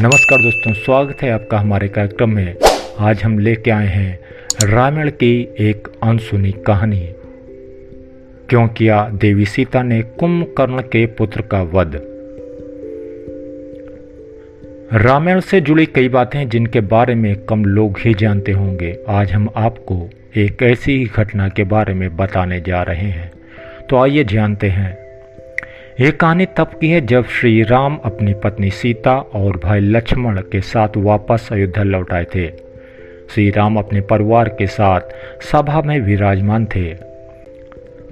नमस्कार दोस्तों, स्वागत है आपका हमारे कार्यक्रम में। आज हम लेके आए हैं रामायण की एक अनसुनी कहानी। क्यों किया देवी सीता ने कुंभकर्ण के पुत्र का वध। रामायण से जुड़ी कई बातें जिनके बारे में कम लोग ही जानते होंगे, आज हम आपको एक ऐसी ही घटना के बारे में बताने जा रहे हैं। तो आइए जानते हैं। ये कहानी तब की है जब श्री राम अपनी पत्नी सीता और भाई लक्ष्मण के साथ वापस अयोध्या लौट आए थे। श्री राम अपने परिवार के साथ सभा में विराजमान थे।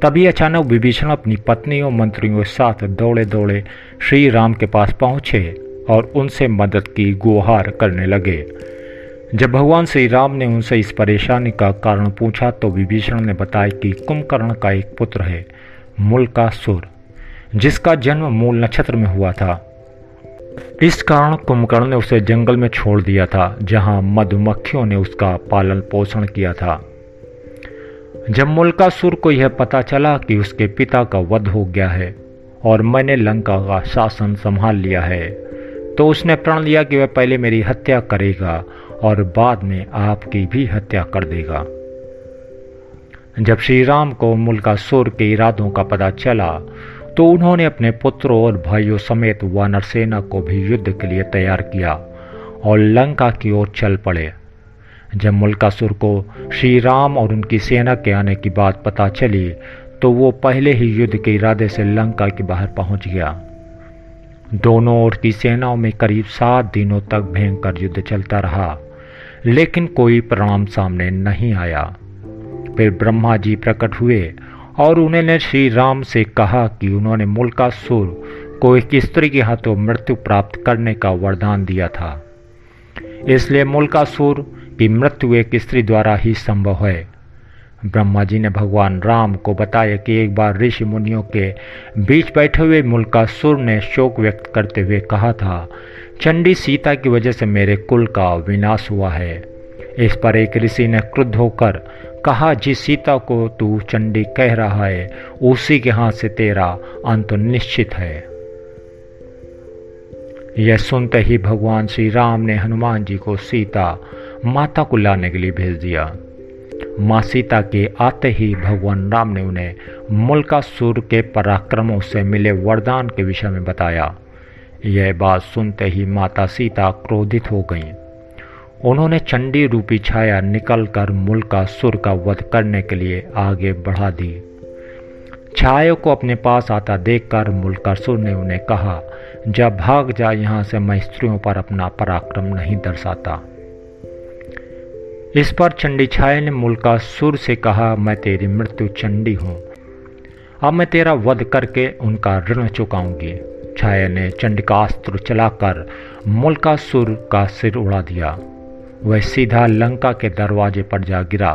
तभी अचानक विभीषण अपनी पत्नी और मंत्रियों के साथ दौड़े दौड़े श्री राम के पास पहुंचे और उनसे मदद की गुहार करने लगे। जब भगवान श्री राम ने उनसे इस परेशानी का कारण पूछा तो विभीषण ने बताया कि कुंभकर्ण का एक पुत्र है, मूलकासुर, जिसका जन्म मूल नक्षत्र में हुआ था। इस कारण कुंभकर्ण ने उसे जंगल में छोड़ दिया था, जहां मधुमक्खियों ने उसका पालन पोषण किया था। जब मूलकासुर को यह पता चला कि उसके पिता का वध हो गया है और मैंने लंका का शासन संभाल लिया है, तो उसने प्रण लिया कि वह पहले मेरी हत्या करेगा और बाद में आपकी भी हत्या कर देगा। जब श्री राम को मूलकासुर के इरादों का पता चला तो उन्होंने अपने पुत्रों और भाइयों समेत वानर सेना को भी युद्ध के लिए तैयार किया और लंका की ओर चल पड़े। जब मूलकासुर को श्री राम और उनकी सेना के आने की बात पता चली तो वो पहले ही युद्ध के इरादे से लंका के बाहर पहुंच गया। दोनों ओर की सेनाओं में करीब 7 दिनों तक भयंकर युद्ध चलता रहा, लेकिन कोई परिणाम सामने नहीं आया। फिर ब्रह्मा जी प्रकट हुए और उन्होंने श्री राम से कहा कि उन्होंने मूलकासुर को एक स्त्री के हाथों मृत्यु प्राप्त करने का वरदान दिया था, इसलिए मूलकासुर की मृत्यु एक स्त्री द्वारा ही संभव है। ब्रह्मा जी ने भगवान राम को बताया कि एक बार ऋषि मुनियों के बीच बैठे हुए मूलकासुर ने शोक व्यक्त करते हुए कहा था, चंडी सीता की वजह से मेरे कुल का विनाश हुआ है। इस पर एक ऋषि ने क्रुद्ध होकर कहा, जिस सीता को तू चंडी कह रहा है उसी के हाथ से तेरा अंत निश्चित है। यह सुनते ही भगवान श्री राम ने हनुमान जी को सीता माता को लाने के लिए भेज दिया। माँ सीता के आते ही भगवान राम ने उन्हें मूलकासुर के पराक्रमों से मिले वरदान के विषय में बताया। यह बात सुनते ही माता सीता क्रोधित हो गईं। उन्होंने चंडी रूपी छाया निकलकर मूलकासुर का वध करने के लिए आगे बढ़ा दी। छाया को अपने पास आता देखकर मूलकासुर ने उन्हें कहा, जब भाग जा यहाँ से, मैं स्त्रियों पर अपना पराक्रम नहीं दर्शाता। इस पर चंडी छाया ने मूलकासुर से कहा, मैं तेरी मृत्यु चंडी हूँ, अब मैं तेरा वध करके उनका ऋण चुकाऊंगी। छाया ने चंडिकास्त्र चलाकर मूलकासुर का सिर उड़ा दिया। वह सीधा लंका के दरवाजे पर जा गिरा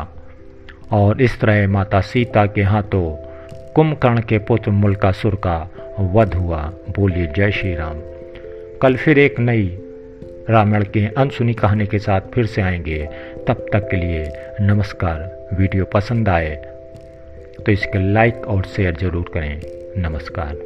और इस तरह माता सीता के हाथों कुंभकर्ण के पुत्र मूलकासुर का वध हुआ। बोलिए जय श्री राम। कल फिर एक नई रामायण की अनसुनी कहानी के साथ फिर से आएंगे। तब तक के लिए नमस्कार। वीडियो पसंद आए तो इसके लाइक और शेयर जरूर करें। नमस्कार।